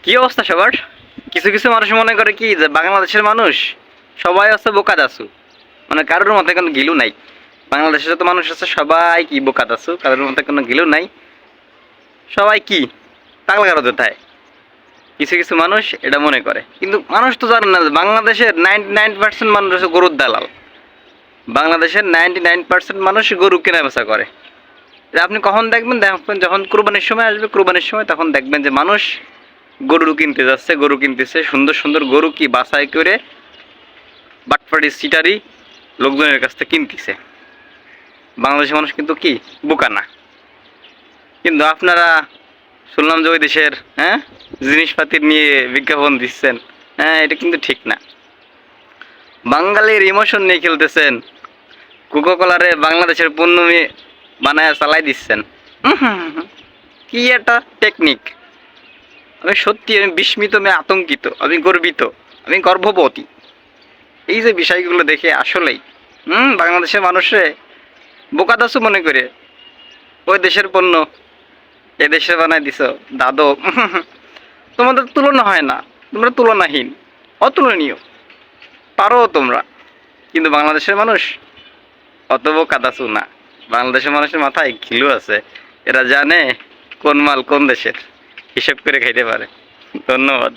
কি অবস্থা সবার? কিছু কিছু মানুষ মনে করে কি যে বাংলাদেশের মানুষ সবাই আছে বোকা দাসু, মানে কারোর মধ্যে কোনো গিলু নাই। বাংলাদেশের যত মানুষ আছে সবাই কি বোকা দাসু, কারোর মধ্যে কোনো গিলু নাই। সবাই কি পাগলা গারো দেখায়। কিছু কিছু মানুষ এটা মনে করে, কিন্তু মানুষ তো জানে না যে বাংলাদেশের 99% মানুষ হচ্ছে গরুর দালাল। বাংলাদেশের 99% মানুষ গরু কেনা বেচা করে। এটা আপনি কখন দেখবেন? দেখবেন যখন কুরবানির সময় আসবে, কুরবানির সময় তখন দেখবেন যে মানুষ গরু কিনতে যাচ্ছে, গরু কিনতেছে, সুন্দর সুন্দর গরু কি বাছাই করে বাটপাড়ি সিটারি লোকজনের কাছ থেকে কিনতেছে। বাংলাদেশের মানুষ কিন্তু কি বোকা না। কিন্তু আপনারা শুনলাম যে ওই দেশের জিনিসপাতির নিয়ে বিজ্ঞাপন দিচ্ছেন। এটা কিন্তু ঠিক না। বাঙালির ইমোশন নিয়ে খেলতেছেন, কোকাকোলারে বাংলাদেশের পণ্য বানায় চালাই দিচ্ছেন। কি একটা টেকনিক! আমি সত্যি আমি বিস্মিত, আমি আতঙ্কিত, আমি গর্বিত, আমি গর্ভবতী। এই যে বিষয়গুলো দেখে আসলেই বাংলাদেশের মানুষে বোকাদাসু মনে করে ওই দেশের পণ্য এ দেশে বানাই দিছ দাদো। তোমাদের তুলনা হয় না, তোমরা তুলনাহীন, অতুলনীয়, পারো তোমরা। কিন্তু বাংলাদেশের মানুষ অত বোকাদাসু না। বাংলাদেশের মানুষের মাথায় ঘিলু আছে, এরা জানে কোন মাল কোন দেশের, হিসেব করে খাইতে পারে। ধন্যবাদ।